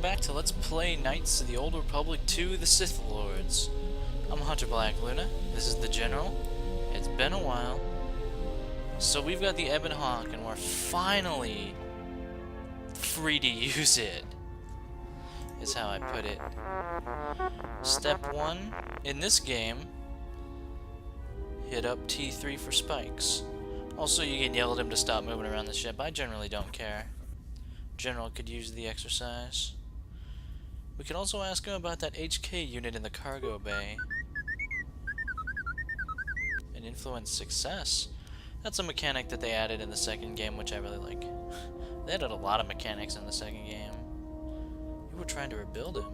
back to Let's Play Knights of the Old Republic 2: The Sith Lords. I'm Hunter Black Luna, this is the General. It's been a while. So we've got the Ebon Hawk, and we're finally free to use it, is how I put it. Step 1, in this game, hit up T3 for spikes. Also, you can yell at him to stop moving around the ship. I generally don't care. General could use the exercise. We can also ask him about that HK unit in the cargo bay. And influence success. That's a mechanic that they added in the second game, which I really like. They added a lot of mechanics in the second game. You were trying to rebuild him.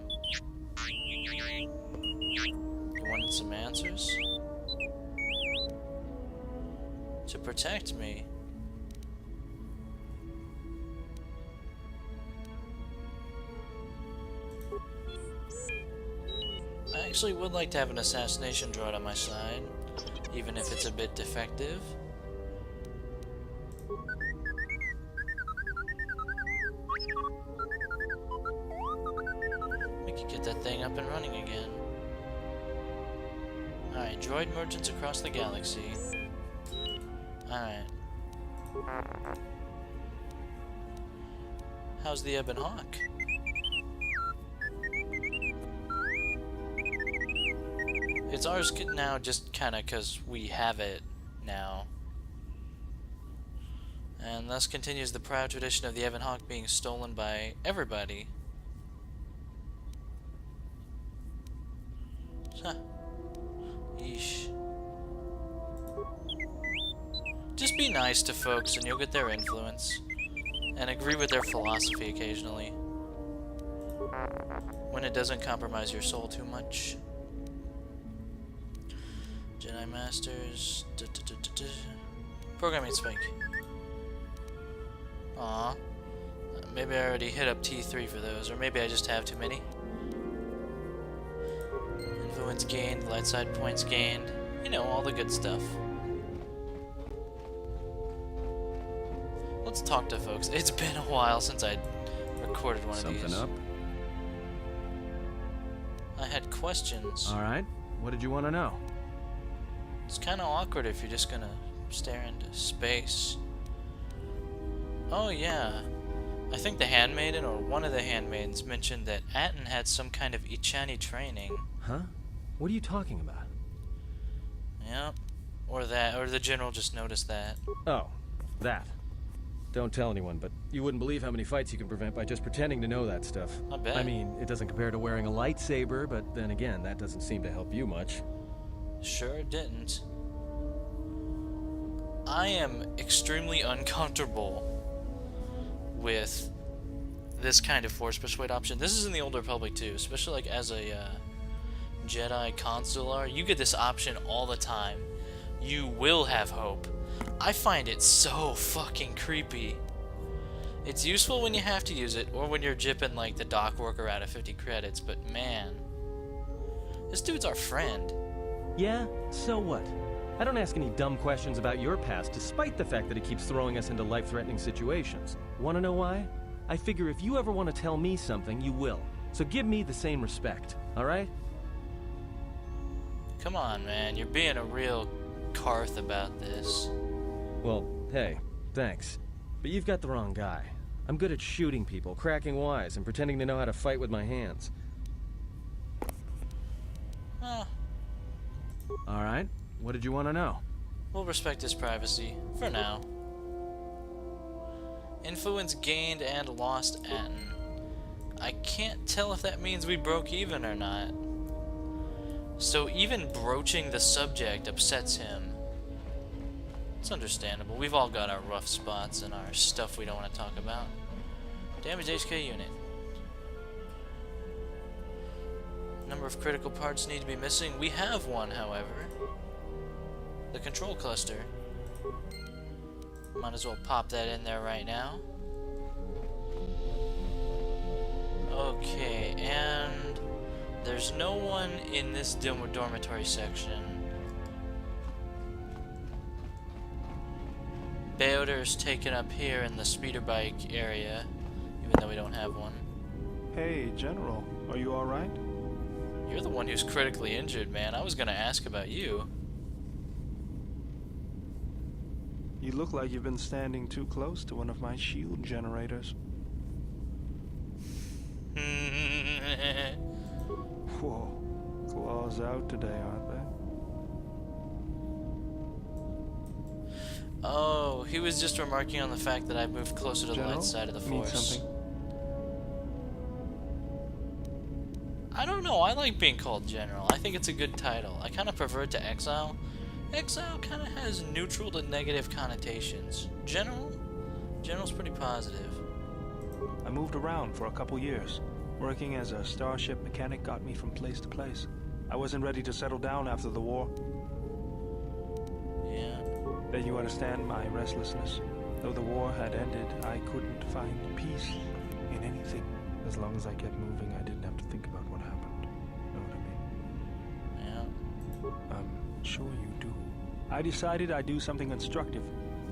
You wanted some answers? To protect me. I actually would like to have an assassination droid on my side, even if it's a bit defective. We could get that thing up and running again. Alright, droid merchants across the galaxy. Alright. How's the Ebon Hawk? It's ours now just kinda 'cause we have it now. And thus continues the proud tradition of the Ebon Hawk being stolen by everybody. Huh. Yeesh. Just be nice to folks and you'll get their influence. And agree with their philosophy occasionally. When it doesn't compromise your soul too much. Jedi Masters. Programming spike. Aw. Maybe I already hit up T3 for those, or maybe I just have too many. Influence gained, light side points gained. You know, all the good stuff. Let's talk to folks. It's been a while since I recorded one of these. Something up? I had questions. Alright, what did you want to know? It's kind of awkward if you're just gonna stare into space. Oh yeah, I think the Handmaiden, or one of the Handmaidens, mentioned that Atten had some kind of Ichani training. Huh? What are you talking about? Yep, or the General just noticed that. Oh, that. Don't tell anyone, but you wouldn't believe how many fights you can prevent by just pretending to know that stuff. I bet. I mean, it doesn't compare to wearing a lightsaber, but then again, that doesn't seem to help you much. Sure didn't. I am extremely uncomfortable with this kind of Force Persuade option. This is in the Old Republic too, especially like as a Jedi consular. You get this option all the time. You will have hope. I find it so fucking creepy. It's useful when you have to use it, or when you're jipping like the dock worker out of 50 credits, but man. This dude's our friend. Yeah? So what? I don't ask any dumb questions about your past, despite the fact that it keeps throwing us into life-threatening situations. Wanna know why? I figure if you ever want to tell me something, you will. So give me the same respect, alright? Come on, man. You're being a real Karth about this. Well, hey, thanks. But you've got the wrong guy. I'm good at shooting people, cracking wise, and pretending to know how to fight with my hands. Alright, what did you want to know? We'll respect his privacy, for now. Influence gained and lost Atten. I can't tell if that means we broke even or not. So even broaching the subject upsets him. It's understandable. We've all got our rough spots and our stuff we don't want to talk about. Damaged HK unit. Number of critical parts need to be missing. We have one, however. The control cluster. Might as well pop that in there right now. Okay, and there's no one in this dormitory section. Beoder's taken up here in the speeder bike area, even though we don't have one. Hey, General. Are you alright? You're the one who's critically injured, man. I was gonna ask about you. You look like you've been standing too close to one of my shield generators. Whoa. Claws out today, aren't they? Oh, he was just remarking on the fact that I moved closer to the General, light side of the need force. something? I don't know, I like being called General. I think it's a good title. I kind of prefer it to Exile. Exile kind of has neutral to negative connotations. General? General's pretty positive. I moved around for a couple years. Working as a starship mechanic got me from place to place. I wasn't ready to settle down after the war. Yeah. Then you understand my restlessness. Though the war had ended, I couldn't find peace in anything. As long as I kept moving, I didn't have to think about what happened. Know what I mean? Yeah. I'm sure you do. I decided I'd do something constructive.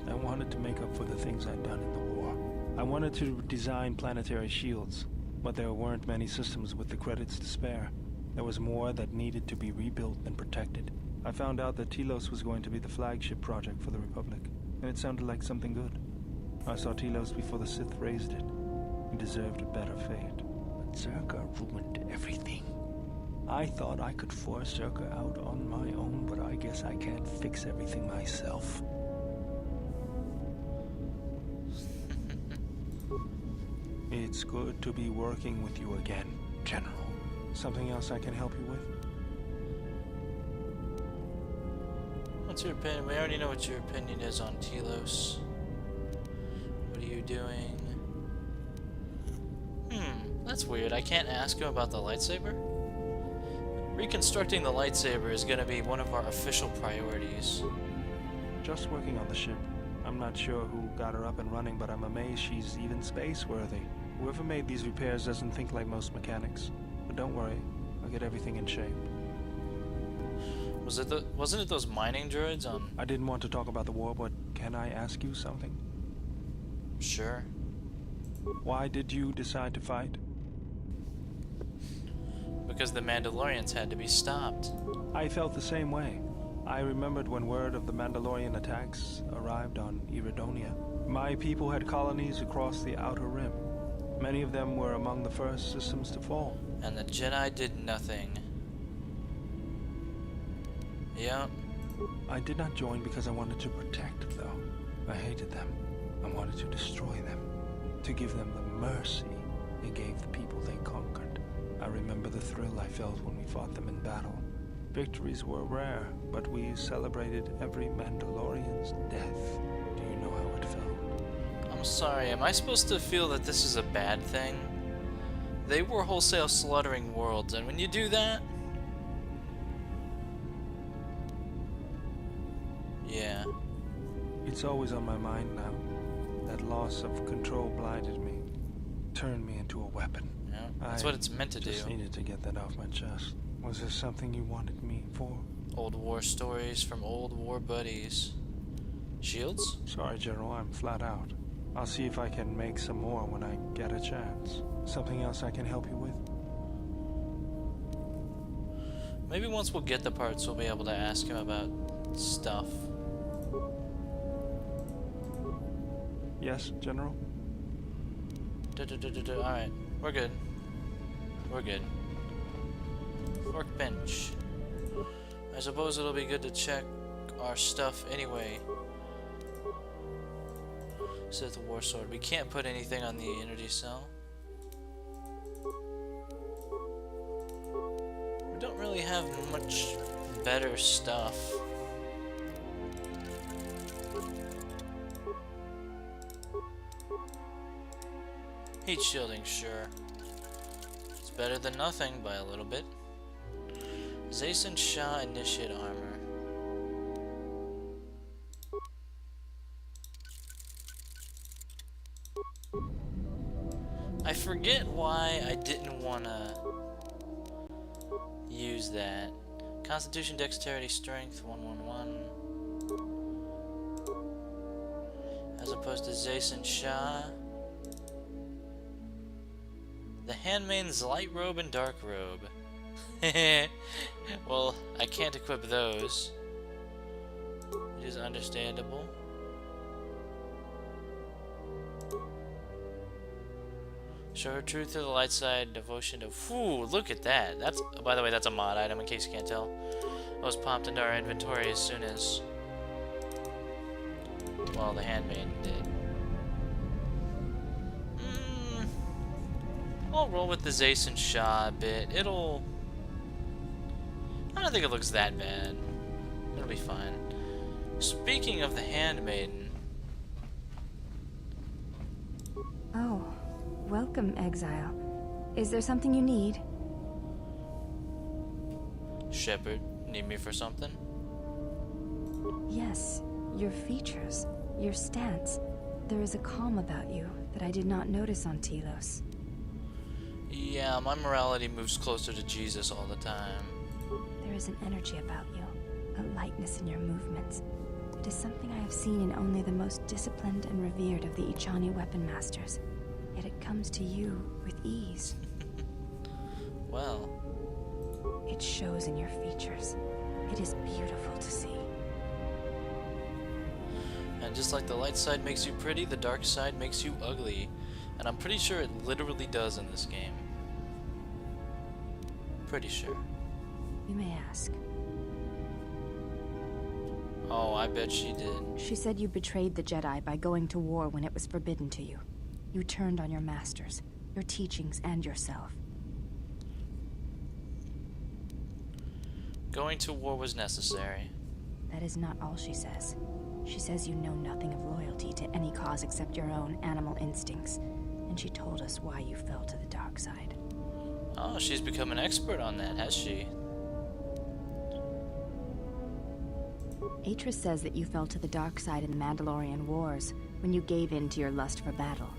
I wanted to make up for the things I'd done in the war. I wanted to design planetary shields, but there weren't many systems with the credits to spare. There was more that needed to be rebuilt and protected. I found out that Telos was going to be the flagship project for the Republic, and it sounded like something good. I saw Telos before the Sith raised it. He deserved a better fate. But Zerka ruined everything. I thought I could force Zerka out on my own, but I guess I can't fix everything myself. It's good to be working with you again, General. Something else I can help you with? What's your opinion? We already know what your opinion is on Telos. What are you doing? That's weird. I can't ask him about the lightsaber? Reconstructing the lightsaber is going to be one of our official priorities. Just working on the ship. I'm not sure who got her up and running, but I'm amazed she's even space-worthy. Whoever made these repairs doesn't think like most mechanics. But don't worry, I'll get everything in shape. Wasn't it those mining droids on... I didn't want to talk about the war, but can I ask you something? Sure. Why did you decide to fight? Because the Mandalorians had to be stopped. I felt the same way. I remembered when word of the Mandalorian attacks arrived on Iridonia. My people had colonies across the Outer Rim. Many of them were among the first systems to fall. And the Jedi did nothing. Yep. I did not join because I wanted to protect, though. I hated them. I wanted to destroy them. To give them the mercy they gave the people they conquered. I remember the thrill I felt when we fought them in battle. Victories were rare, but we celebrated every Mandalorian's death. Do you know how it felt? I'm sorry, am I supposed to feel that this is a bad thing? They were wholesale slaughtering worlds, and when you do that... Yeah. It's always on my mind now. That loss of control blinded me. Turned me into a weapon. Yeah, that's what it's meant to do. I just needed to get that off my chest. Was there something you wanted me for? Old war stories from old war buddies. Shields? Sorry, General, I'm flat out. I'll see if I can make some more when I get a chance. Something else I can help you with? Maybe once we'll get the parts, we'll be able to ask him about stuff. Yes, General? Alright, we're good. We're good. Workbench. I suppose it'll be good to check our stuff anyway. Sith War Sword. We can't put anything on the energy cell. We don't really have much better stuff. Heat shielding, sure. It's better than nothing by a little bit. Zayson Shah Initiate Armor. I forget why I didn't want to use that. Constitution, Dexterity, Strength, 111. As opposed to Zayson Shah. The Handmaiden's light robe and dark robe. Well, I can't equip those. Which is understandable. Show her truth to the light side, devotion to... Whew, look at that. That's, by the way, that's a mod item, in case you can't tell. It was popped into our inventory as soon as... well, the Handmaiden did. I'll roll with the Zace and Shah a bit. It'll... I don't think it looks that bad. It'll be fine. Speaking of the Handmaiden... Oh, welcome, Exile. Is there something you need? Shepard, need me for something? Yes, your features, your stance. There is a calm about you that I did not notice on Telos. Yeah, my morality moves closer to Jesus all the time. There is an energy about you, a lightness in your movements. It is something I have seen in only the most disciplined and revered of the Ichani weapon masters. Yet it comes to you with ease. Well... it shows in your features. It is beautiful to see. And just like the light side makes you pretty, the dark side makes you ugly. And I'm pretty sure it literally does in this game. Pretty sure. You may ask. Oh, I bet she did. She said you betrayed the Jedi by going to war when it was forbidden to you. You turned on your masters, your teachings, and yourself. Going to war was necessary. That is not all she says. She says you know nothing of loyalty to any cause except your own animal instincts. And she told us why you fell to the dark side. Oh, she's become an expert on that, has she? Atris says that you fell to the dark side in the Mandalorian Wars, when you gave in to your lust for battle.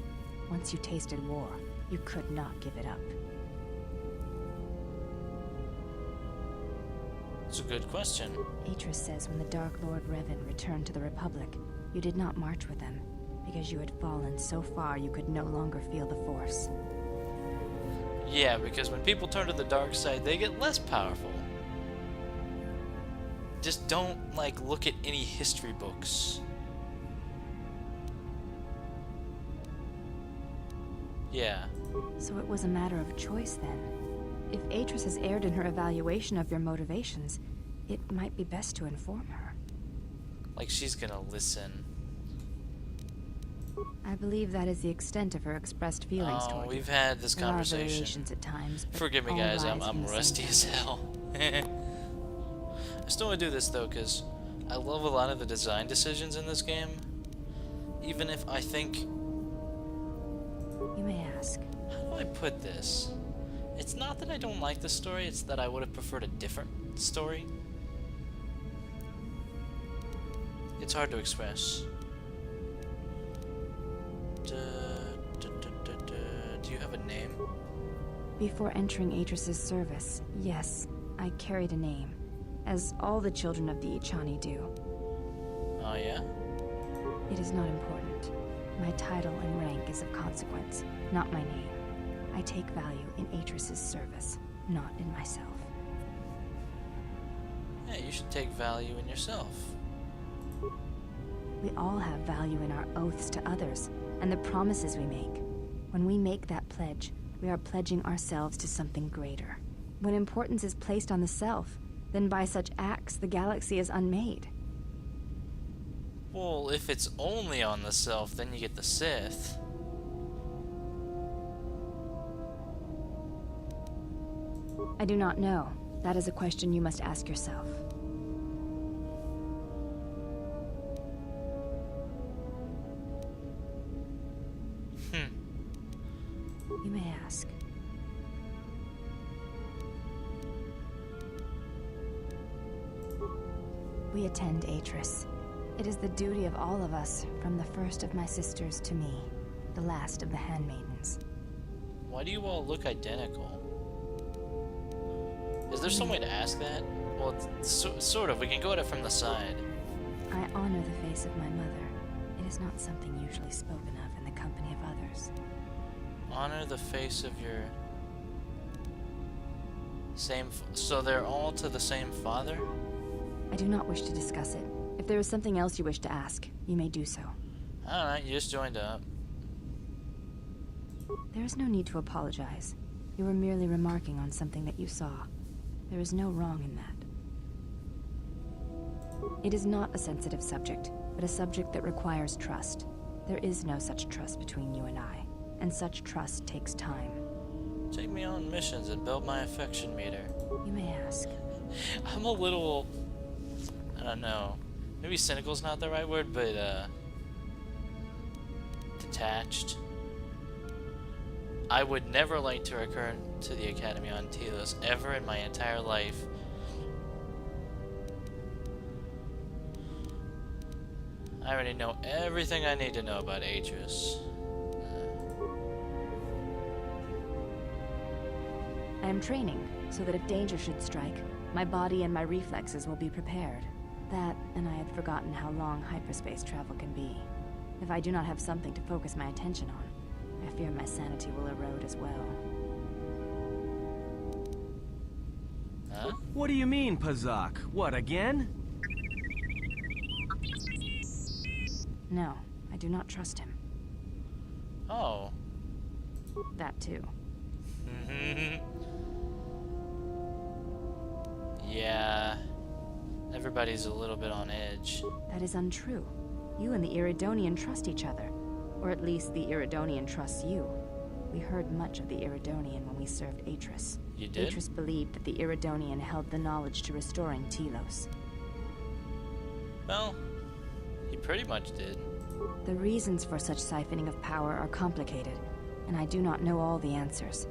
Once you tasted war, you could not give it up. It's a good question. Atris says when the Dark Lord Revan returned to the Republic, you did not march with them, because you had fallen so far you could no longer feel the Force. Yeah, because when people turn to the dark side, they get less powerful. Just don't, like, look at any history books. Yeah. So it was a matter of choice then. If Atris has erred in her evaluation of your motivations, it might be best to inform her. Like she's gonna listen. I believe that is the extent of her expressed feelings toward you. We've had this There are conversation. variations at times, but Forgive me, all guys. rise I'm from the rusty same as hell. I still want to do this though, because I love a lot of the design decisions in this game. Even if I think... You may ask. How do I put this? It's not that I don't like the story, it's that I would have preferred a different story. It's hard to express. Do you have a name? Before entering Atris's service, yes, I carried a name, as all the children of the Ichani do. Oh yeah? It is not important. My title and rank is of consequence, not my name. I take value in Atris's service, not in myself. Yeah, you should take value in yourself. We all have value in our oaths to others, and the promises we make. When we make that pledge, we are pledging ourselves to something greater. When importance is placed on the self, then by such acts the galaxy is unmade. Well, if it's only on the self, then you get the Sith. I do not know. That is a question you must ask yourself. You may ask. We attend Atris. It is the duty of all of us, from the first of my sisters to me, the last of the Handmaidens. Why do you all look identical? Is there some way to ask that? Well, sort of. We can go at it from the side. I honor the face of my mother. It is not something usually spoken of in the company of others. Honor the face of your so they're all to the same father? I do not wish to discuss it. If there is something else you wish to ask, you may do so. Alright, you just joined up. There is no need to apologize. You were merely remarking on something that you saw. There is no wrong in that. It is not a sensitive subject, but a subject that requires trust. There is no such trust between you and I, and such trust takes time. Take me on missions and build my affection meter. You may ask. I'm a little... I don't know. Maybe cynical's not the right word, but, detached. I would never like to return to the Academy on Telos ever in my entire life. I already know everything I need to know about Atris. I am training, so that if danger should strike, my body and my reflexes will be prepared. That, and I had forgotten how long hyperspace travel can be. If I do not have something to focus my attention on, I fear my sanity will erode as well. Huh? What do you mean, Pazak? What, again? No, I do not trust him. Oh. That too. Yeah. Everybody's a little bit on edge. That is untrue. You and the Iridonian trust each other. Or at least the Iridonian trusts you. We heard much of the Iridonian when we served Atris. You did? Atris believed that the Iridonian held the knowledge to restoring Telos. Well, he pretty much did. The reasons for such siphoning of power are complicated, and I do not know all the answers.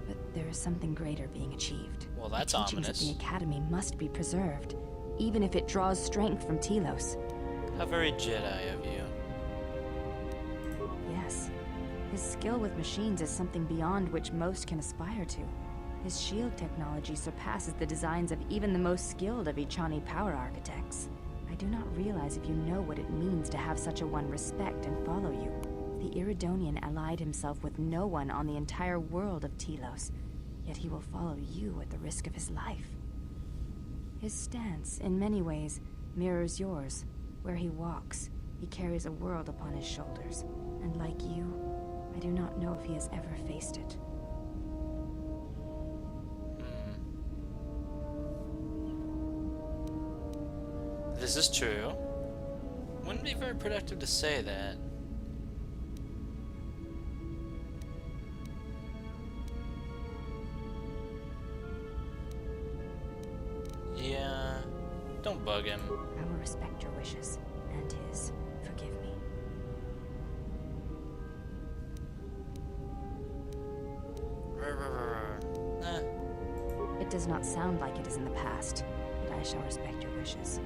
But there is something greater being achieved. Well, that's the teachings ominous. of the Academy must be preserved, even if it draws strength from Telos. How very Jedi of you. Yes. His skill with machines is something beyond which most can aspire to. His shield technology surpasses the designs of even the most skilled of Ichani power architects. I do not realize if you know what it means to have such a one respect and follow you. The Iridonian allied himself with no one on the entire world of Telos, yet he will follow you at the risk of his life. His stance, in many ways, mirrors yours. Where he walks, he carries a world upon his shoulders, and like you, I do not know if he has ever faced it. This is true. Wouldn't be very productive to say that. Yeah, don't bug him. I will respect your wishes, and his. Forgive me. It does not sound like it is in the past, but I shall respect your wishes.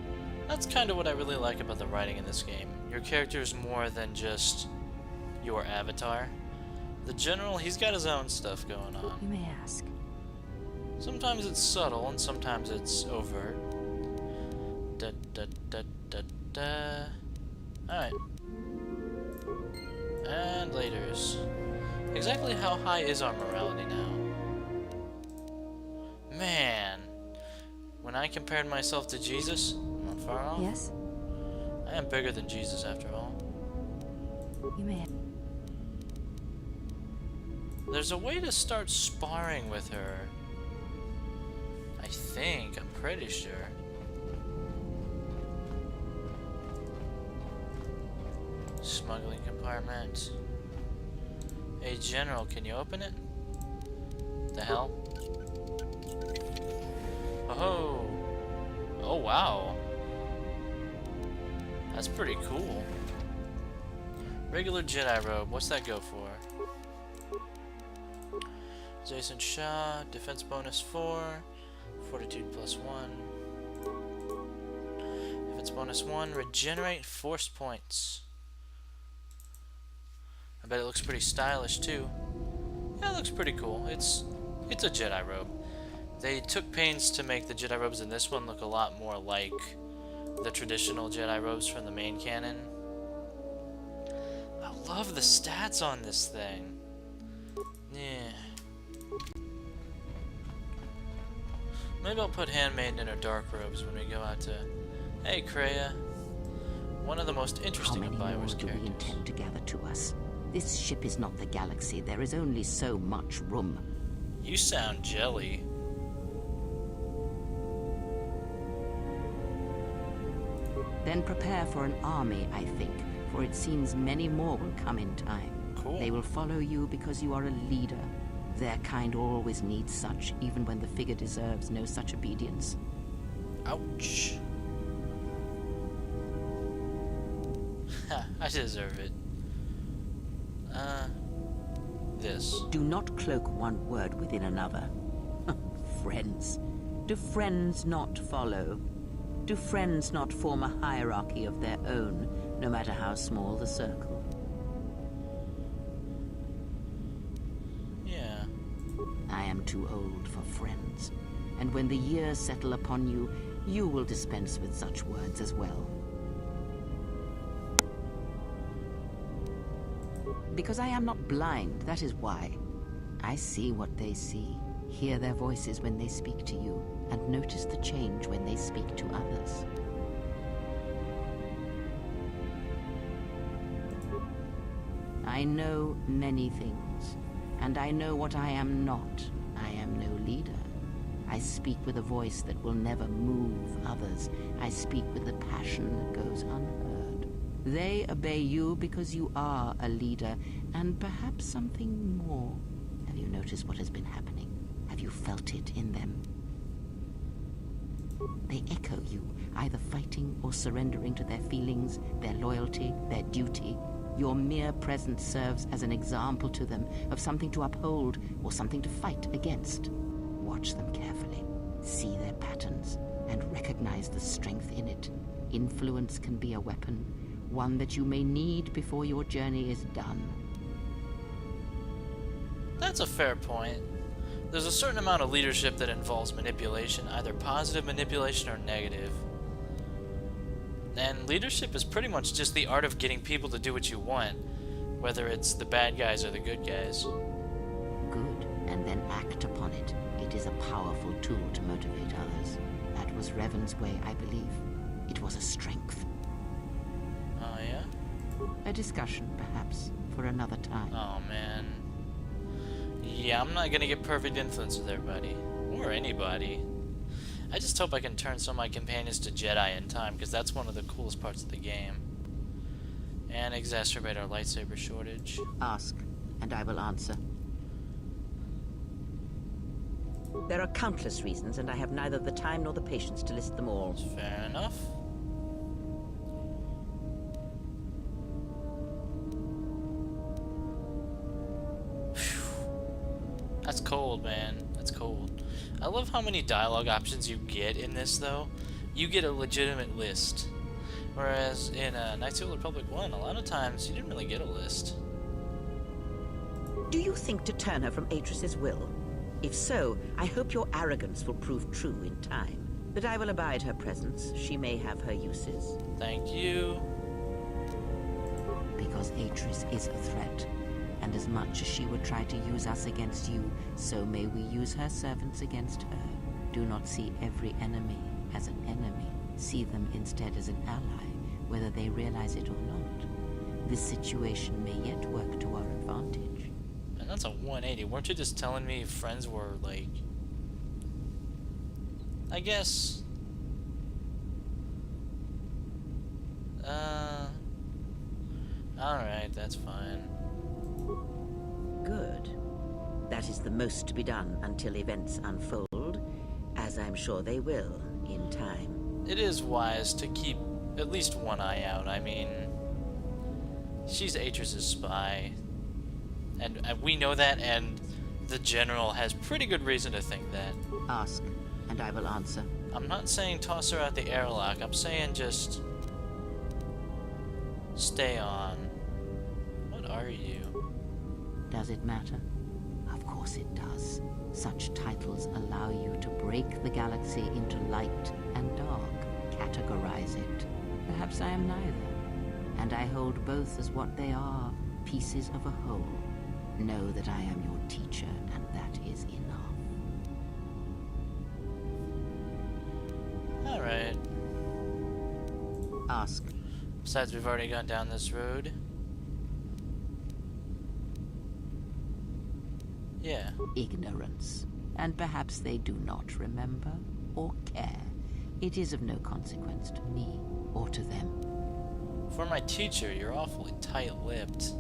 That's kind of what I really like about the writing in this game. Your character is more than just your avatar. The general, he's got his own stuff going on. You may ask. Sometimes it's subtle and sometimes it's overt. Da da da da da. Alright. And laters. Exactly how high is our morality now? Man. When I compared myself to Jesus, I'm not far off. Yes? I am bigger than Jesus after all. You may. There's a way to start sparring with her. I think. I'm pretty sure. Smuggling compartment. Hey, General, can you open it? The hell? Oh. Oh, wow. That's pretty cool. Regular Jedi robe. What's that go for? Jason Shaw. Defense bonus 4. Fortitude plus 1. Defense bonus 1. Regenerate force points. I bet it looks pretty stylish too. Yeah, it looks pretty cool. It's a Jedi robe. They took pains to make the Jedi robes in this one look a lot more like the traditional Jedi robes from the main canon. I love the stats on this thing. Maybe I'll put Handmaiden in her dark robes when we go out to... Hey, Kriea. One of the most interesting of How many more Bioware's do we characters. intend to gather to us? This ship is not the galaxy. There is only so much room. You sound jelly. Then prepare for an army, I think, for it seems many more will come in time. Cool. They will follow you because you are a leader. Their kind always needs such, even when the figure deserves no such obedience. Ouch. Ha, I deserve it. This. Do not cloak one word within another. Friends. Do friends not follow? Do friends not form a hierarchy of their own, no matter how small the circle? Yeah. I am too old for friends, and when the years settle upon you, you will dispense with such words as well. Because I am not blind, that is why. I see what they see, hear their voices when they speak to you, and notice the change when they speak to others. I know many things, and I know what I am not. I am no leader. I speak with a voice that will never move others. I speak with a passion that goes unheard. They obey you because you are a leader, and perhaps something more. Have you noticed what has been happening? Have you felt it in them? They echo you, either fighting or surrendering to their feelings, their loyalty, their duty. Your mere presence serves as an example to them of something to uphold or something to fight against. Watch them carefully, see their patterns, and recognize the strength in it. Influence can be a weapon, one that you may need before your journey is done. That's a fair point. There's a certain amount of leadership that involves manipulation, either positive manipulation or negative. And leadership is pretty much just the art of getting people to do what you want, whether it's the bad guys or the good guys. Good, and then act upon it. It is a powerful tool to motivate others. That was Revan's way, I believe. It was a strength. Oh, yeah? A discussion, perhaps, for another time. Oh, man. Yeah, I'm not gonna get perfect influence with everybody. Or anybody. I just hope I can turn some of my companions to Jedi in time, because that's one of the coolest parts of the game. And exacerbate our lightsaber shortage. Ask, and I will answer. There are countless reasons, and I have neither the time nor the patience to list them all. Fair enough. That's cold, man. That's cold. I love how many dialogue options you get in this, though. You get a legitimate list. Whereas in Knights of the Old Republic 1, a lot of times you didn't really get a list. Do you think to turn her from Atris's will? If so, I hope your arrogance will prove true in time. But I will abide her presence. She may have her uses. Thank you. Because Atris is a threat. And as much as she would try to use us against you, so may we use her servants against her. Do not see every enemy as an enemy. See them instead as an ally, whether they realize it or not. This situation may yet work to our advantage. And that's a 180. Weren't you just telling me friends were, like... I guess... Alright, that's fine. Good. That is the most to be done until events unfold, as I'm sure they will in time. It is wise to keep at least one eye out. I mean, she's Atris's spy. And we know that, and the General has pretty good reason to think that. Ask, and I will answer. I'm not saying toss her out the airlock. I'm saying just... stay on. What are you? Does it matter? Of course it does. Such titles allow you to break the galaxy into light and dark, categorize it. Perhaps I am neither, and I hold both as what they are, pieces of a whole. Know that I am your teacher, and that is enough. Ask. Besides, we've already gone down this road. Yeah. Ignorance. And perhaps they do not remember or care. It is of no consequence to me or to them. For my teacher, you're awfully tight-lipped.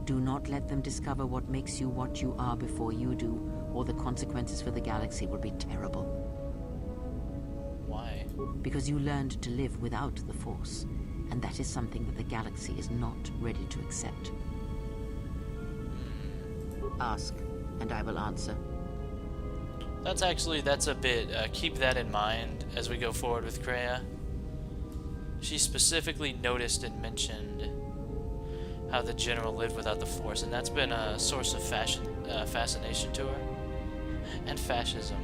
Do not let them discover what makes you what you are before you do, or the consequences for the galaxy will be terrible. Why? Because you learned to live without the Force, and that is something that the galaxy is not ready to accept. Ask, and I will answer. That's a bit, keep that in mind as we go forward with Kriea. She specifically noticed and mentioned how the General lived without the Force, and that's been a source of fascination to her. And fascism.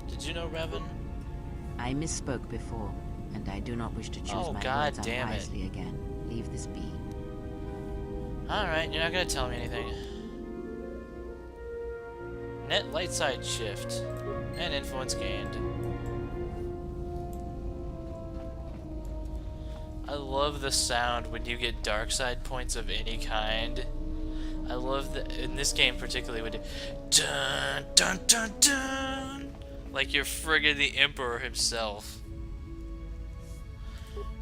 Did you know Revan? I misspoke before, and I do not wish to choose my God words damn it. unwisely again. Leave this be. Alright, you're not gonna tell me anything. Net light side shift. And influence gained. I love the sound when you get dark side points of any kind. I love that in this game particularly when it dun dun dun dun, like you're friggin' the Emperor himself.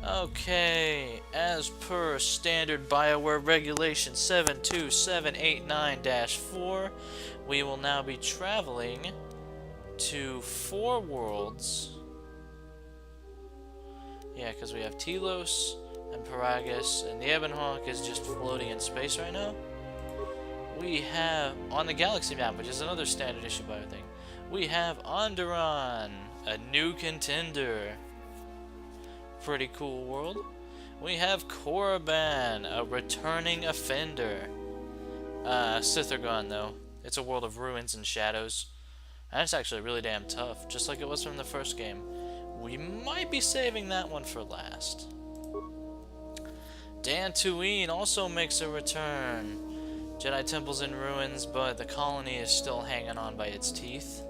Okay, as per standard BioWare regulation 72789-4, we will now be traveling to 4 worlds. Yeah, because we have Telos and Paragus, and the Ebonhawk is just floating in space right now. We have, on the galaxy map, which is another standard issue bio thing, we have Onderon, a new contender. Pretty cool world. We have Korriban, a returning offender. Sithargon, though. It's a world of ruins and shadows. And it's actually really damn tough, just like it was from the first game. We might be saving that one for last. Dantooine also makes a return. Jedi temple's in ruins, but the colony is still hanging on by its teeth.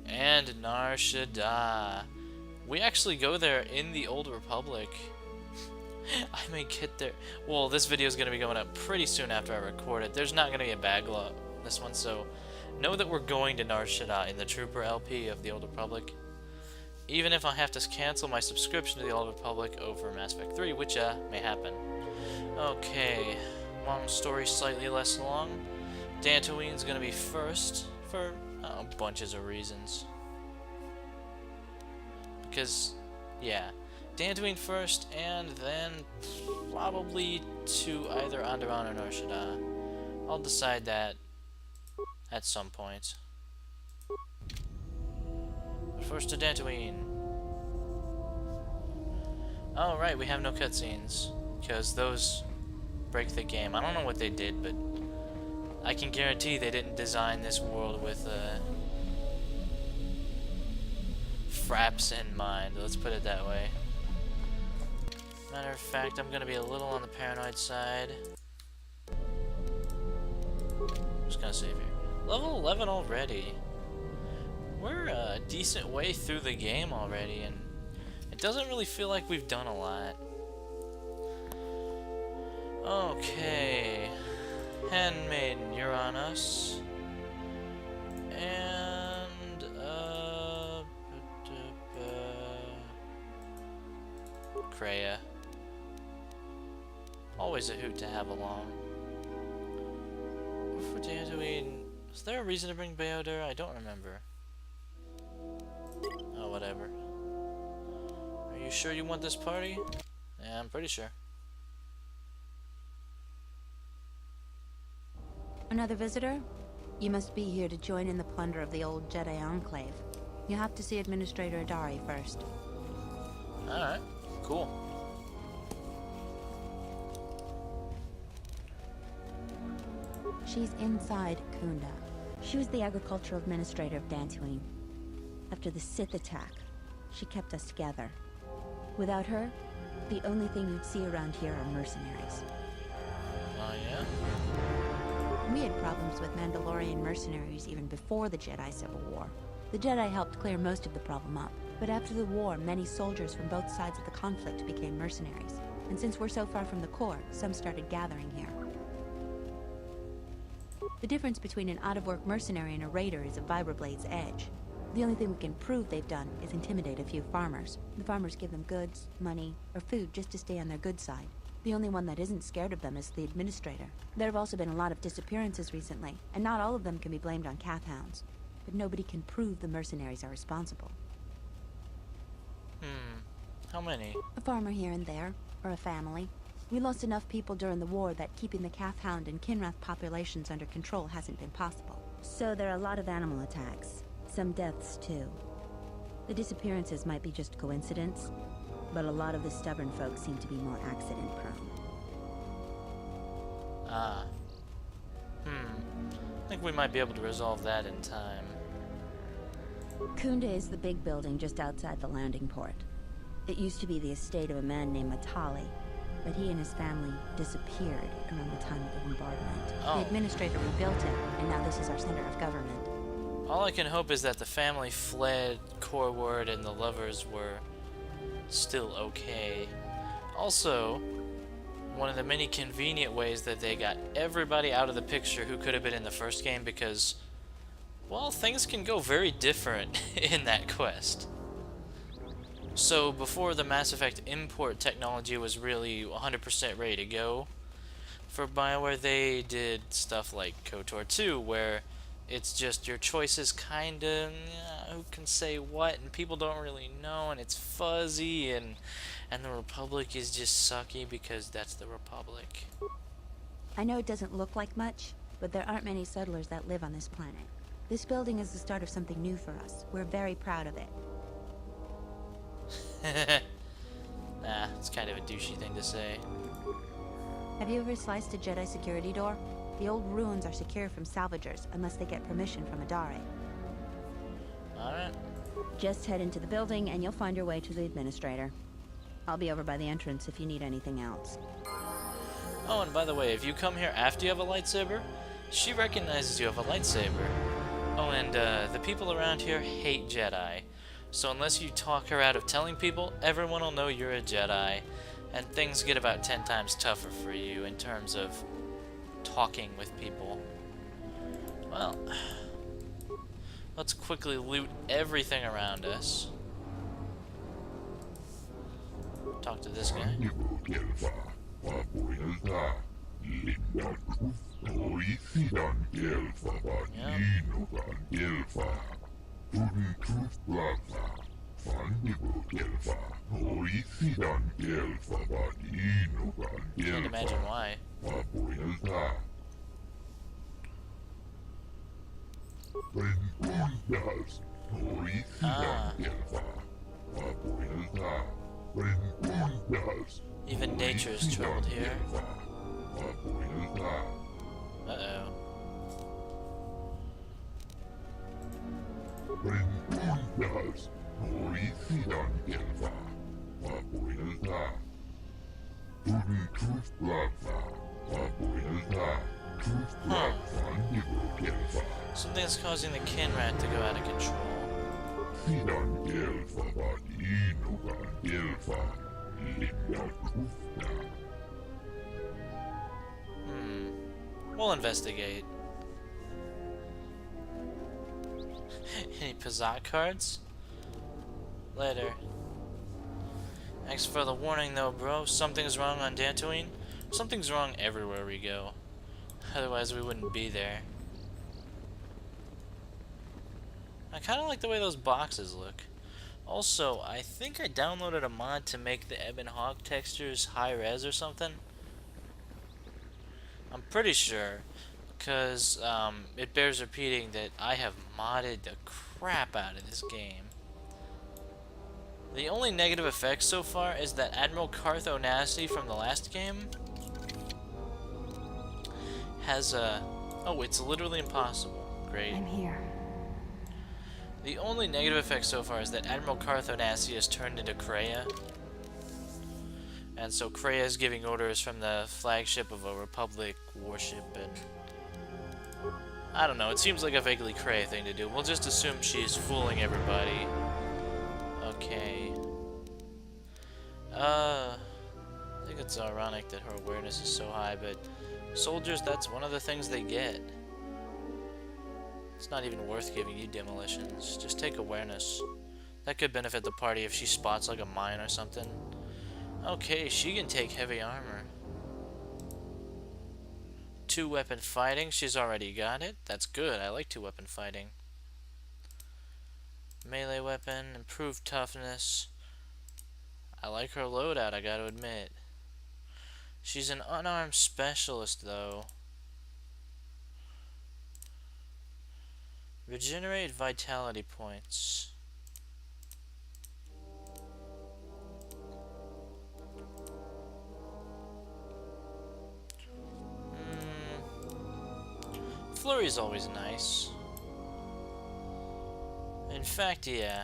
And Nar Shaddaa. We actually go there in the Old Republic. I may get there. Well, this video is going to be going up pretty soon after I record it. There's not going to be a backlog this one, so know that we're going to Nar Shaddaa in the Trooper LP of the Old Republic. Even if I have to cancel my subscription to the Old Republic over Mass Effect 3, which may happen. Okay, long story, slightly less long. Dantooine's going to be first for bunches of reasons. Because, yeah, Dantooine first, and then probably to either Onderon or Nar Shaddaa. I'll decide that at some point. But first to Dantooine. Oh, right, we have no cutscenes, because those break the game. I don't know what they did, but I can guarantee they didn't design this world with fraps in mind, let's put it that way. Matter of fact, I'm gonna be a little on the paranoid side. Just gonna save here. Level 11 already. We're a decent way through the game already, and it doesn't really feel like we've done a lot. Okay. Handmaiden, you're on us. And Kriea. Always a hoot to have along. For Dantooine, is there a reason to bring Beodur? I don't remember. Oh, whatever. Are you sure you want this party? Yeah, I'm pretty sure. Another visitor? You must be here to join in the plunder of the old Jedi Enclave. You have to see Administrator Adari first. Alright, cool. She's inside Kunda. She was the agricultural administrator of Dantooine. After the Sith attack, she kept us together. Without her, the only thing you'd see around here are mercenaries. Oh, yeah? We had problems with Mandalorian mercenaries even before the Jedi Civil War. The Jedi helped clear most of the problem up, but after the war, many soldiers from both sides of the conflict became mercenaries. And since we're so far from the core, some started gathering here. The difference between an out-of-work mercenary and a raider is a vibroblade's edge. The only thing we can prove they've done is intimidate a few farmers. The farmers give them goods, money, or food just to stay on their good side. The only one that isn't scared of them is the administrator. There have also been a lot of disappearances recently, and not all of them can be blamed on Kathhounds. But nobody can prove the mercenaries are responsible. How many? A farmer here and there, or a family. We lost enough people during the war that keeping the Kathhound and Kinrath populations under control hasn't been possible. So there are a lot of animal attacks. Some deaths, too. The disappearances might be just coincidence, but a lot of the stubborn folks seem to be more accident-prone. Ah. I think we might be able to resolve that in time. Kunda is the big building just outside the landing port. It used to be the estate of a man named Matali, but he and his family disappeared around the time of the bombardment. Oh. The administrator rebuilt it, and now this is our center of government. All I can hope is that the family fled Coreward and the lovers were still okay. Also, one of the many convenient ways that they got everybody out of the picture who could have been in the first game because, well, things can go very different in that quest. So before the Mass Effect import technology was really 100% ready to go, for BioWare they did stuff like KOTOR 2, where it's just your choices kinda, who can say what, and people don't really know, and it's fuzzy, and the Republic is just sucky because that's the Republic. I know it doesn't look like much, but there aren't many settlers that live on this planet. This building is the start of something new for us. We're very proud of it. Nah, it's kind of a douchey thing to say. Have you ever sliced a Jedi security door? The old ruins are secure from salvagers unless they get permission from Adare. Alright. Just head into the building and you'll find your way to the administrator. I'll be over by the entrance if you need anything else. Oh, and by the way, if you come here after you have a lightsaber, she recognizes you have a lightsaber. Oh, and the people around here hate Jedi. So unless you talk her out of telling people, everyone will know you're a Jedi, and things get about 10 times tougher for you in terms of talking with people. Well, let's quickly loot everything around us. Talk to this guy. Can't imagine why. Ah. Even nature is troubled here. Uh-oh. Huh. Something's causing the Kinrat to go out of control. We'll investigate. Any Pazat cards? Later. Thanks for the warning though, bro. Something's wrong on Dantooine. Something's wrong everywhere we go. Otherwise we wouldn't be there. I kinda like the way those boxes look. Also, I think I downloaded a mod to make the Ebon Hawk textures high res or something. I'm pretty sure, because it bears repeating that I have modded the crap out of this game. The only negative effect so far is that Admiral Cartho Nasty from the last game has a... Oh, it's literally impossible. Great. I'm here. The only negative effect so far is that Admiral Cartho Nasty has turned into Kriea. And so Kriea is giving orders from the flagship of a Republic warship, and I don't know, it seems like a vaguely Kriea thing to do. We'll just assume she's fooling everybody. Okay. I think it's ironic that her awareness is so high, but soldiers, that's one of the things they get. It's not even worth giving you demolitions. Just take awareness. That could benefit the party if she spots like a mine or something. Okay, she can take heavy armor. 2-weapon fighting, she's already got it. That's good, I like 2-weapon fighting. Melee weapon, improved toughness. I like her loadout, I gotta admit. She's an unarmed specialist, though. Regenerate vitality points. Flurry's always nice. In fact, yeah.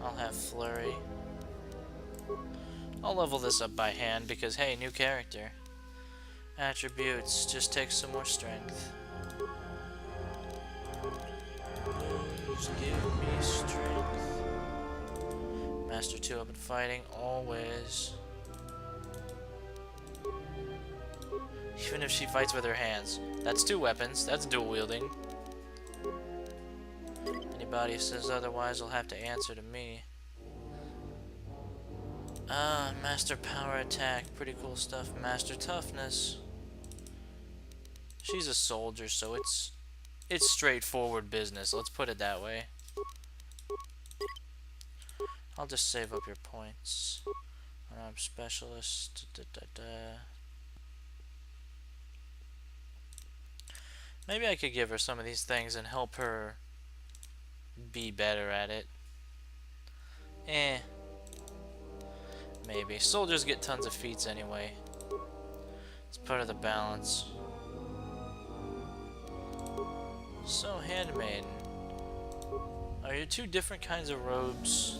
I'll have Flurry. I'll level this up by hand because, hey, new character. Attributes, just take some more strength. Just give me strength. Master 2-weapon fighting, always. Even if she fights with her hands. That's 2 weapons, that's dual wielding. Anybody who says otherwise will have to answer to me. Master power attack, pretty cool stuff. Master toughness. She's a soldier, so it's straightforward business, let's put it that way. I'll just save up your points. Specialist. Maybe I could give her some of these things and help her be better at it. Maybe. Soldiers get tons of feats anyway. It's part of the balance. So, Handmaiden. Are you 2 different kinds of robes?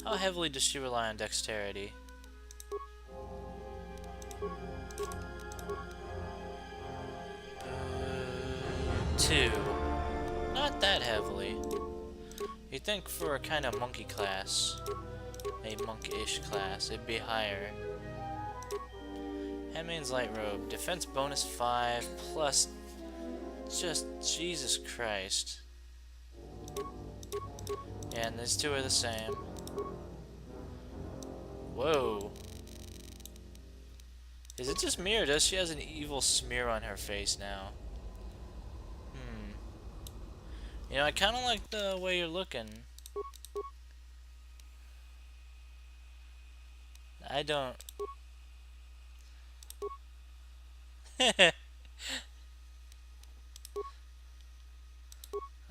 How heavily does she rely on dexterity? 2. Not that heavily. You'd think for a kind of monkey class, a monk-ish class, it'd be higher. Handmaiden's light robe, defense bonus 5 plus just Jesus Christ. Yeah, and these 2 are the same. Whoa. Is it just me or does she has an evil smear on her face now? You know, I kind of like the way you're looking. I don't...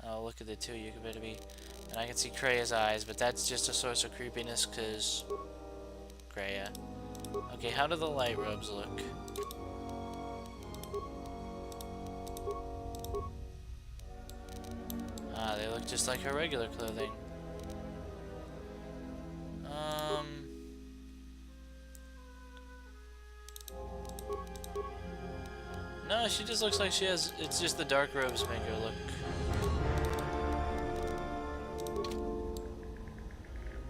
Oh, look at the 2, you could better be... And I can see Kria's eyes, but that's just a source of creepiness, because... Kriea. Okay, how do the light robes look? Ah, they look just like her regular clothing. No, she just looks like she has... It's just the dark robes make her look...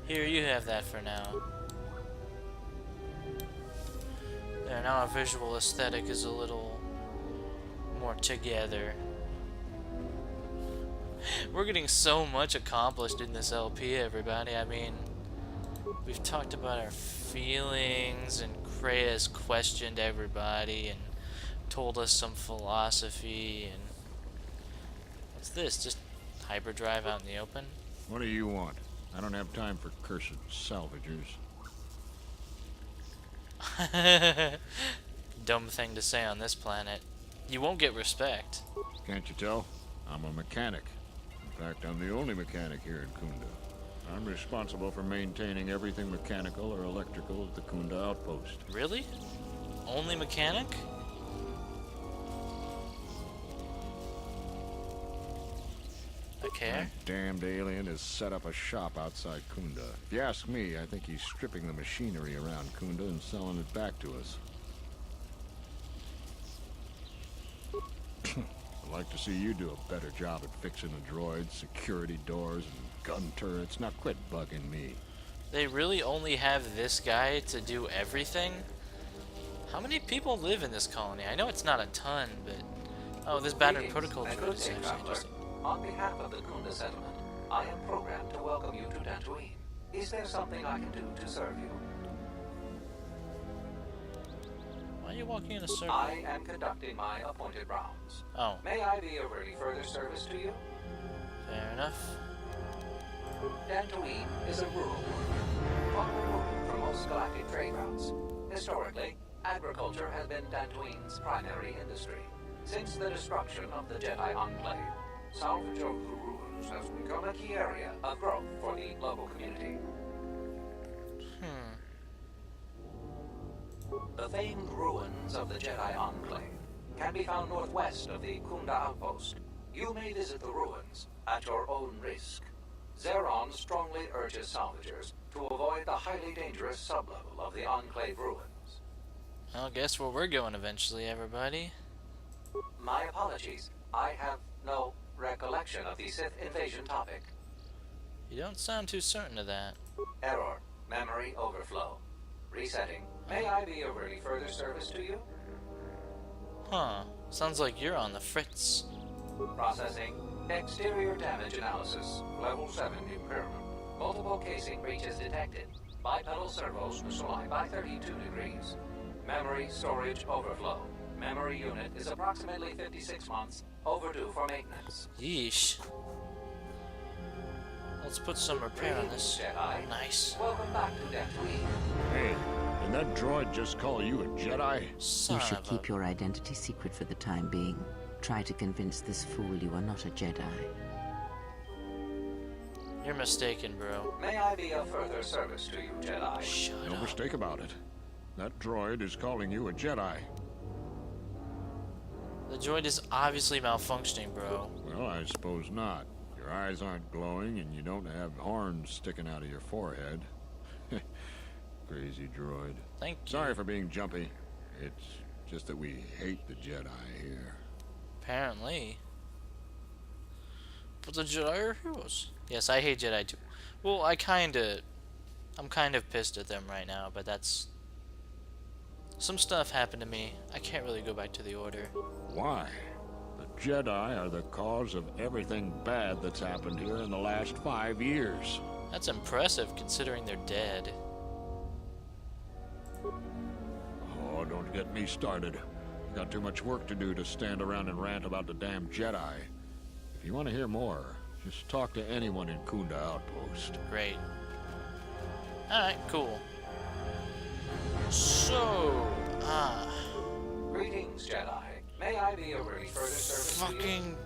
Here, you have that for now. There, now our visual aesthetic is a little more together. We're getting so much accomplished in this LP, everybody. I mean, we've talked about our feelings, and Kria's questioned everybody, and told us some philosophy, and... What's this? Just hyperdrive out in the open? What do you want? I don't have time for cursed salvagers. Dumb thing to say on this planet. You won't get respect. Can't you tell? I'm a mechanic. In fact, I'm the only mechanic here in Kunda. I'm responsible for maintaining everything mechanical or electrical at the Kunda outpost. Really? Only mechanic? I care. That damned alien has set up a shop outside Kunda. If you ask me, I think he's stripping the machinery around Kunda and selling it back to us. I'd like to see you do a better job at fixing the droids, security doors, and gun turrets. Now quit bugging me. They really only have this guy to do everything? How many people live in this colony? I know it's not a ton, but... Oh, this battered protocol droid is actually interesting. On behalf of the Kunda settlement, I am programmed to welcome you to Dantooine. Is there something I can do to serve you? Why are you walking in a circle? I am conducting my appointed rounds. Oh, May I be of any further service to you? fair enough. Dantooine is a rural world, far removed from most galactic trade routes. Historically, agriculture has been Dantooine's primary industry. Since the destruction of the Jedi Enclave, salvage of the ruins has become a key area of growth for the local community. The famed ruins of the Jedi Enclave can be found northwest of the Kunda outpost. You may visit the ruins at your own risk. Zeron strongly urges salvagers to avoid the highly dangerous sublevel of the Enclave ruins. I'll guess where we're going eventually, everybody. My apologies. I have no recollection of the Sith invasion topic. You don't sound too certain of that. Error. Memory overflow. Resetting. May I be of any further service to you? Huh. Sounds like you're on the fritz. Processing. Exterior damage analysis. Level 7 impairment. Multiple casing breaches detected. Bipedal servos misaligned by 32 degrees. Memory storage overflow. Memory unit is approximately 56 months overdue for maintenance. Yeesh. Let's put some repair on this. Jedi. Nice. Welcome back to Dantooine. Hey, did that droid just call you a Jedi? Son You should of a... keep your identity secret for the time being. Try to convince this fool you are not a Jedi. You're mistaken, bro. May I be of further service to you, Jedi? Shut No up. mistake about it. That droid is calling you a Jedi. The droid is obviously malfunctioning, bro. Well, I suppose not. Your eyes aren't glowing and you don't have horns sticking out of your forehead. Crazy droid. Thank you. Sorry for being jumpy. It's just that we hate the Jedi here. Apparently. But the Jedi are heroes. Yes, I hate Jedi too. Well, I'm kind of pissed at them right now, but that's... Some stuff happened to me. I can't really go back to the Order. Why? The Jedi are the cause of everything bad that's happened here in the last 5 years. That's impressive, considering they're dead. Oh, don't get me started. Got too much work to do to stand around and rant about the damn Jedi. If you want to hear more, just talk to anyone in Kunda Outpost. Great. Alright, cool. So... Greetings, Jedi. May I be of any further service to you? Fucking...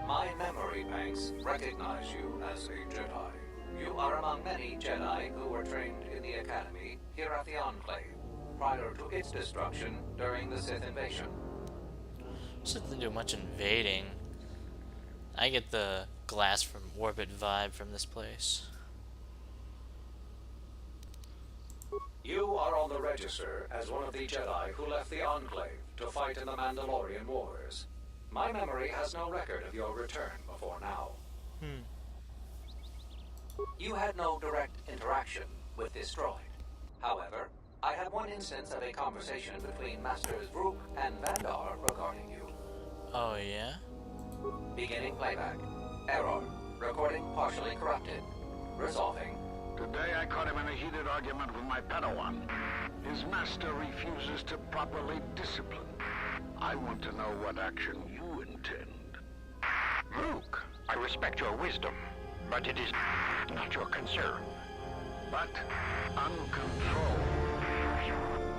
My memory banks recognize you as a Jedi. You are among many Jedi who were trained in the Academy here at the Enclave, prior to its destruction during the Sith invasion. Sith didn't do much invading. I get the glass from orbit vibe from this place. You are on the register as one of the Jedi who left the Enclave to fight in the Mandalorian Wars. My memory has no record of your return before now. You had no direct interaction with this droid. However, I had one instance of a conversation between Masters Vrook and Vandar regarding you. Oh, yeah? Beginning playback. Error. Recording partially corrupted. Resolving. Today I caught him in a heated argument with my Padawan. His master refuses to properly discipline. I want to know what action you intend. Luke, I respect your wisdom, but it is not your concern. But uncontrolled.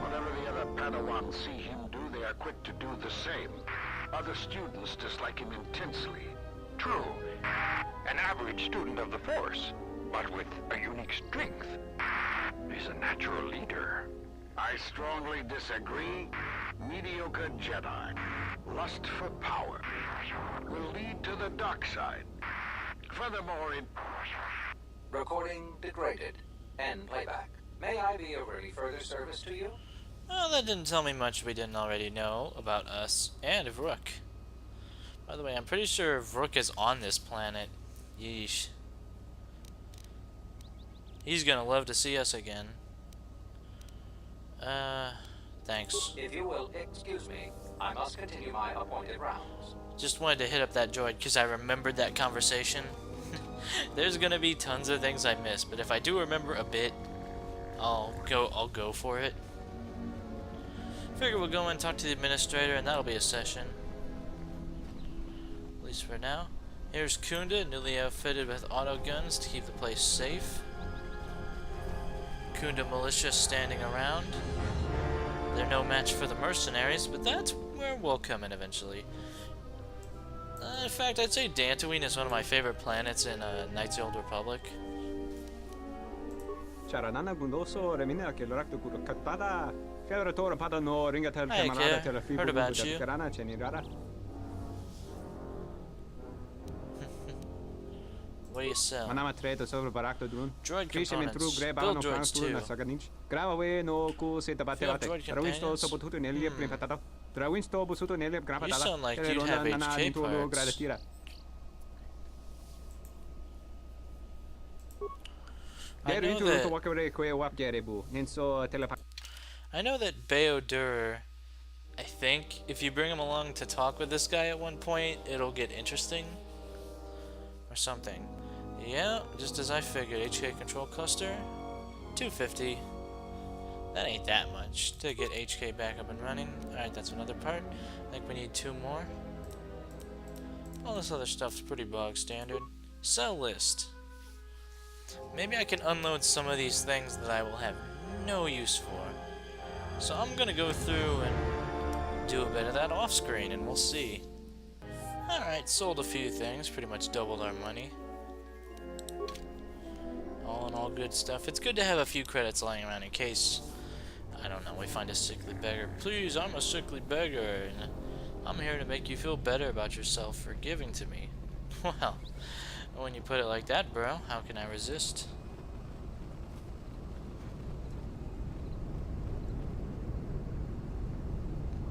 Whatever the other Padawans see him do, they are quick to do the same. Other students dislike him intensely. True. An average student of the Force, but with a unique strength, is a natural leader. I strongly disagree. Mediocre Jedi. Lust for power. will lead to the dark side. Furthermore, it... Recording degraded. End playback. May I be of any further service to you? Well, that didn't tell me much we didn't already know about us and Vrook. By the way, I'm pretty sure Vrook is on this planet. Yeesh. He's gonna love to see us again. Thanks. If you will excuse me, I must continue my appointed rounds. Just wanted to hit up that droid because I remembered that conversation. There's gonna be tons of things I missed, but if I do remember a bit, I'll go for it. Figure we'll go and talk to the administrator, and that'll be a session. At least for now. Here's Kunda, newly outfitted with auto guns to keep the place safe. Kunda militia standing around. They're no match for the mercenaries, but that's where we'll come in eventually. In fact, I'd say Dantooine is one of my favorite planets in Knights of the Old Republic. Hi, Kriea. Heard about you. What do you sell? Droid components. Build droids too. You have droid companions? You sound like you'd have HK parts. I know that Bayodur, I think, if you bring him along to talk with this guy at one point, it'll get interesting. Or something. Yeah, just as I figured. HK control cluster, 250. That ain't that much to get HK back up and running. Alright, that's another part. I think we need 2 more. All this other stuff's pretty bog standard. Sell list. Maybe I can unload some of these things that I will have no use for. So I'm gonna go through and do a bit of that off screen and we'll see. Alright, sold a few things, pretty much doubled our money. All in all, good stuff. It's good to have a few credits lying around in case, I don't know, we find a sickly beggar. Please, I'm a sickly beggar, and I'm here to make you feel better about yourself for giving to me. Well, when you put it like that, bro, how can I resist?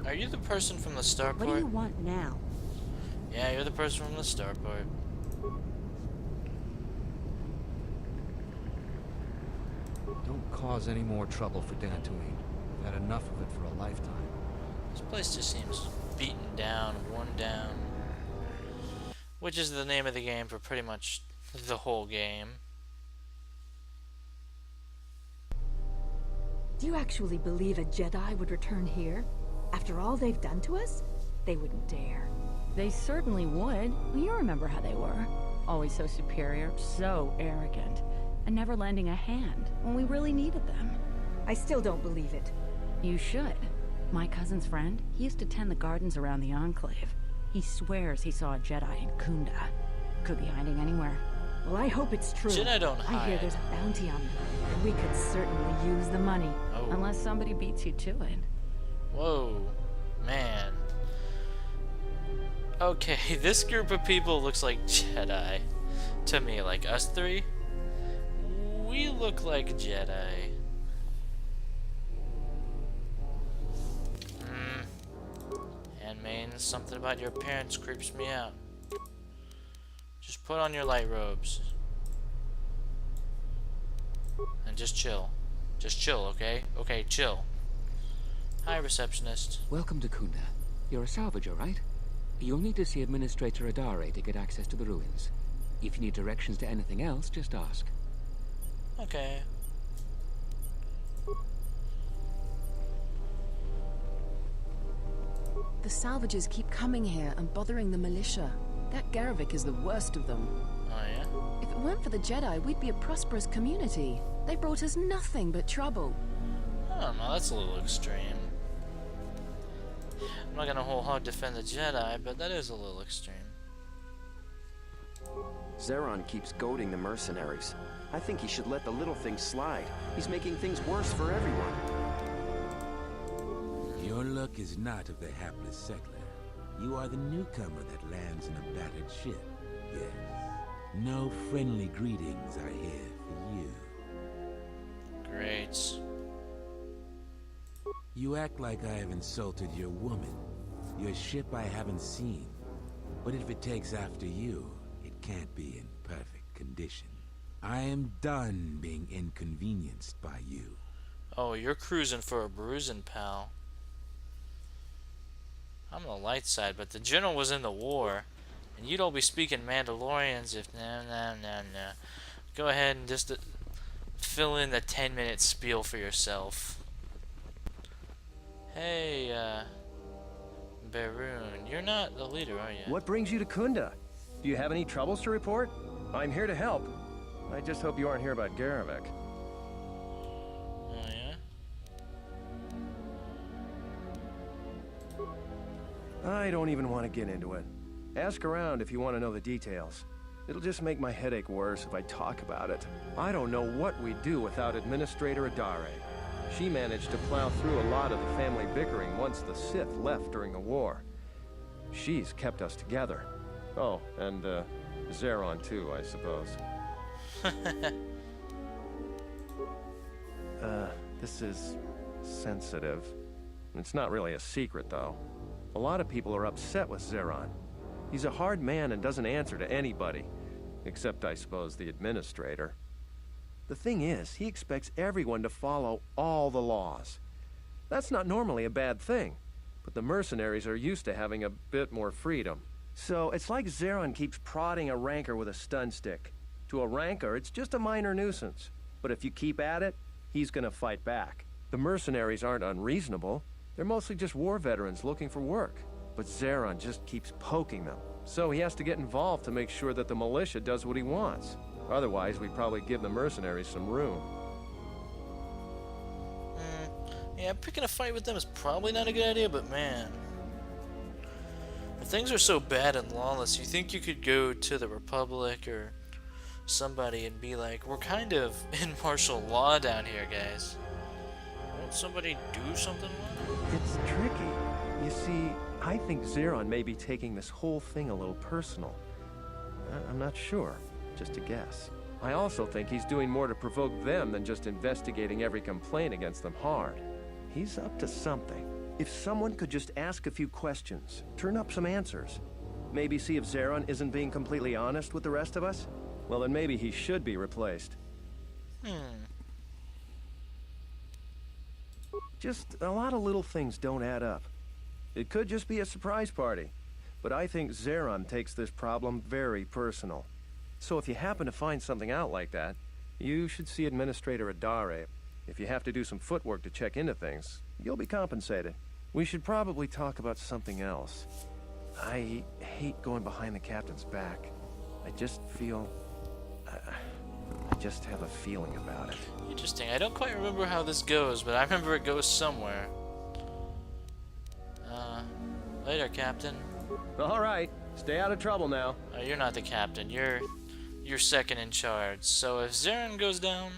Are you the person from the starport? What do you want now? Yeah, you're the person from the starport. Don't cause any more trouble for Dantooine. I've had enough of it for a lifetime. This place just seems beaten down, worn down. Which is the name of the game for pretty much the whole game. Do you actually believe a Jedi would return here? After all they've done to us? They wouldn't dare. They certainly would. You remember how they were. Always so superior, so arrogant, and never lending a hand when we really needed them. I still don't believe it. You should. My cousin's friend, he used to tend the gardens around the Enclave. He swears he saw a Jedi in Kunda. Could be hiding anywhere. Well, I hope it's true. Jedi don't hide. I hear there's a bounty on them, and we could certainly use the money. Oh. Unless somebody beats you to it. Whoa, man. Okay, this group of people looks like Jedi. To me, like us three. We look like Jedi. Handmaiden, something about your appearance creeps me out. Just put on your light robes. And just chill. Just chill, okay? Okay, chill. Hi, receptionist. Welcome to Kunda. You're a salvager, right? You'll need to see Administrator Adare to get access to the ruins. If you need directions to anything else, just ask. Okay. The salvagers keep coming here and bothering the militia. That Garvik is the worst of them. Oh, yeah? If it weren't for the Jedi, we'd be a prosperous community. They brought us nothing but trouble. I don't know, that's a little extreme. I'm not gonna whole hog defend the Jedi, but that is a little extreme. Zeron keeps goading the mercenaries. I think he should let the little things slide. He's making things worse for everyone. Your luck is not of the hapless settler. You are the newcomer that lands in a battered ship. Yes. No friendly greetings are here for you. Great. You act like I have insulted your woman. Your ship I haven't seen. But if it takes after you, it can't be in perfect condition. I am done being inconvenienced by you. Oh, you're cruising for a bruising, pal. I'm on the light side, but the general was in the war. And you don't be speaking Mandalorians if... No. Go ahead and just fill in the 10-minute spiel for yourself. Hey, Baroon, you're not the leader, are you? What brings you to Kunda? Do you have any troubles to report? I'm here to help. I just hope you aren't here about Garevik. Oh, yeah? I don't even want to get into it. Ask around if you want to know the details. It'll just make my headache worse if I talk about it. I don't know what we'd do without Administrator Adare. She managed to plow through a lot of the family bickering once the Sith left during the war. She's kept us together. Oh, and, Zeron too, I suppose. This is sensitive. It's not really a secret, though. A lot of people are upset with Zeron. He's a hard man and doesn't answer to anybody. Except, I suppose, the Administrator. The thing is, he expects everyone to follow all the laws. That's not normally a bad thing, but the mercenaries are used to having a bit more freedom. So it's like Zeron keeps prodding a rancor with a stun stick. To a rancor, it's just a minor nuisance. But if you keep at it, he's gonna fight back. The mercenaries aren't unreasonable. They're mostly just war veterans looking for work. But Zeron just keeps poking them. So he has to get involved to make sure that the militia does what he wants. Otherwise, we'd probably give the mercenaries some room. Yeah, picking a fight with them is probably not a good idea, but man. If things are so bad and lawless, you think you could go to the Republic or somebody and be like, we're kind of in martial law down here, guys. Won't somebody do something? It's tricky. You see, I think Zeron may be taking this whole thing a little personal. I'm not sure. Just a guess. I also think he's doing more to provoke them than just investigating every complaint against them hard. He's up to something. If someone could just ask a few questions, turn up some answers, maybe see if Zeron isn't being completely honest with the rest of us, well then maybe he should be replaced. Just a lot of little things don't add up. It could just be a surprise party, but I think Zeron takes this problem very personal. So if you happen to find something out like that, you should see Administrator Adare. If you have to do some footwork to check into things, you'll be compensated. We should probably talk about something else. I hate going behind the captain's back. I just feel... I just have a feeling about it. Interesting. I don't quite remember how this goes, but I remember it goes somewhere. Later, Captain. All right. Stay out of trouble now. You're not the captain. You're second in charge. So if Zeron goes down,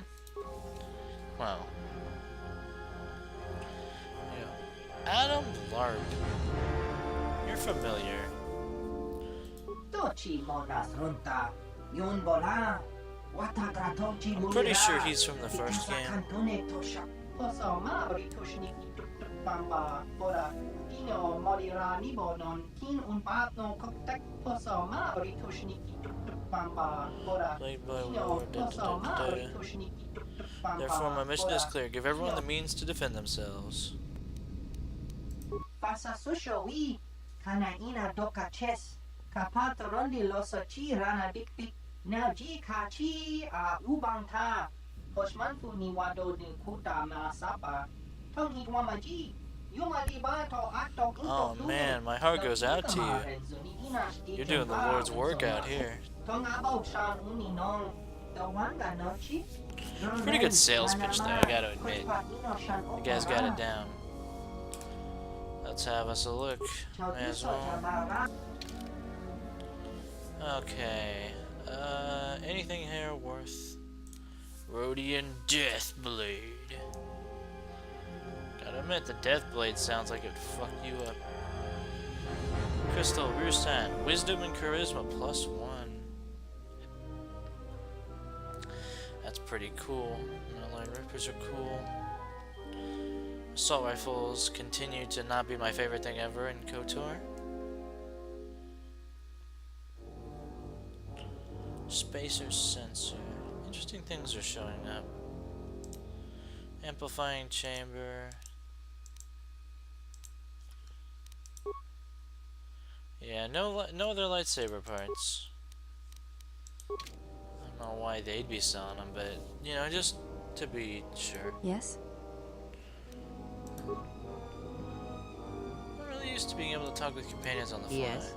well, Adam Larp. You're familiar. I'm pretty sure he's from the first game. Played by war. Therefore, my mission is clear. Give everyone the means to defend themselves. Oh man, my heart goes out to you. You're doing the Lord's work out here. Pretty good sales pitch though, I gotta admit. You guys got it down. Let's have us a look. May as well. Okay. Anything here worth? Rhodian Deathblade. Gotta admit, the Deathblade sounds like it'd fuck you up. Crystal, Rusan, Wisdom and Charisma +1. That's pretty cool. Line Rippers are cool. Assault rifles continue to not be my favorite thing ever in KOTOR. Spacer sensor. Interesting things are showing up. Amplifying chamber. Yeah, no other lightsaber parts. I don't know why they'd be selling them, but you know, just to be sure. Yes? I'm really used to being able to talk with companions on the fly. Yes.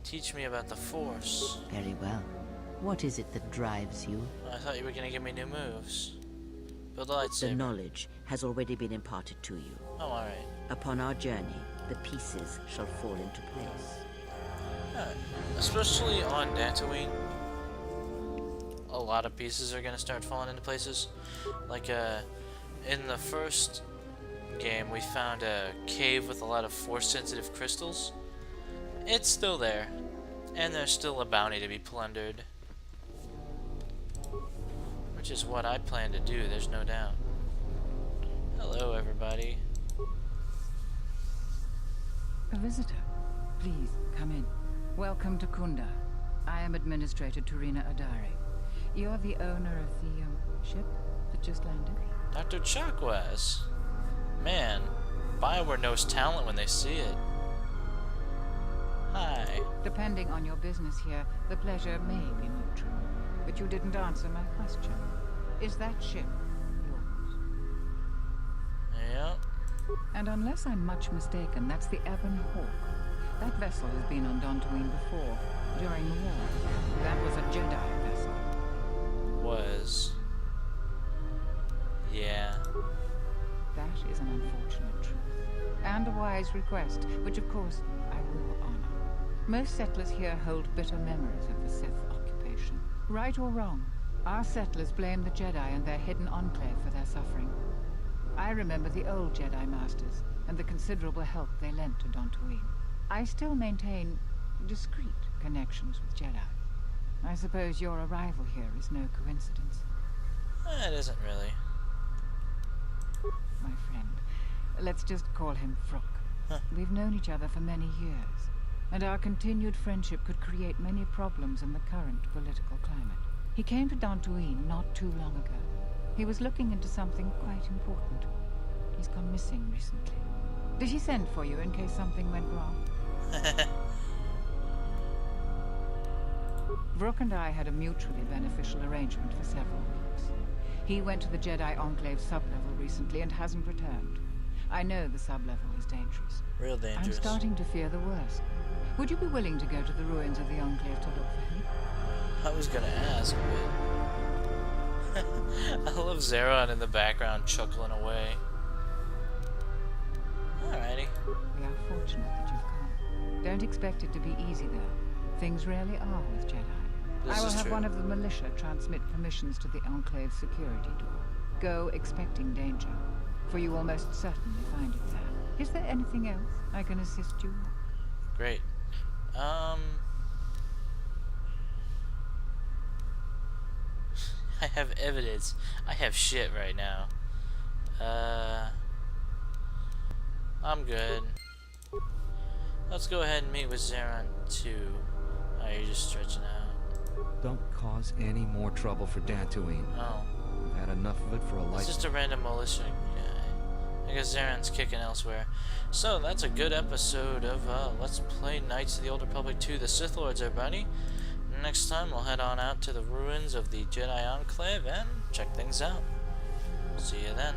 Teach me about the Force. Very well. What is it that drives you? I thought you were gonna give me new moves. Build a lightsaber. The knowledge has already been imparted to you. Oh, alright. Upon our journey, the pieces shall fall into place. Especially on Dantooine, a lot of pieces are gonna start falling into places. Like, in the first game, we found a cave with a lot of Force-sensitive crystals. It's still there, and there's still a bounty to be plundered. Which is what I plan to do, there's no doubt. Hello, everybody. A visitor. Please, come in. Welcome to Kunda. I am Administrator Turina Adari. You're the owner of the ship that just landed? Dr. Chakwas. Man, Bioware knows talent when they see it. Hi. Depending on your business here, the pleasure may be mutual. But you didn't answer my question. Is that ship yours? Yep. And unless I'm much mistaken, that's the Ebon Hawk. That vessel has been on Dantooine before, during the war. That was a Jedi vessel. Was. Yeah. That is an unfortunate truth. And a wise request, which of course I will honor. Most settlers here hold bitter memories of the Sith occupation. Right or wrong, our settlers blame the Jedi and their hidden enclave for their suffering. I remember the old Jedi Masters and the considerable help they lent to Dantooine. I still maintain discreet connections with Jedi. I suppose your arrival here is no coincidence. It isn't really. My friend, let's just call him Frock. Huh. We've known each other for many years, and our continued friendship could create many problems in the current political climate. He came to Dantooine not too long ago. He was looking into something quite important. He's gone missing recently. Did he send for you in case something went wrong? Vrook and I had a mutually beneficial arrangement for several weeks. He went to the Jedi Enclave sublevel recently and hasn't returned. I know the sublevel is dangerous. Real dangerous. I'm starting to fear the worst. Would you be willing to go to the ruins of the Enclave to look for him? I was gonna ask, but... I love Zeron in the background chuckling away. Alrighty. We are fortunate that you've come. Don't expect it to be easy, though. Things rarely are with Jedi. I will have one of the militia transmit permissions to the Enclave security door. Go expecting danger, for you will most certainly find it there. Is there anything else I can assist you with? Great. I have evidence. I have shit right now. I'm good. Let's go ahead and meet with Zeron too. Oh, you're just stretching out. Don't cause any more trouble for Dantooine. Oh. We've had enough of it for a life. It's just a random militia guy. I guess Zeron's kicking elsewhere. So, that's a good episode of Let's Play Knights of the Old Republic 2 The Sith Lords, everybody. Next time, we'll head on out to the ruins of the Jedi Enclave and check things out. See you then.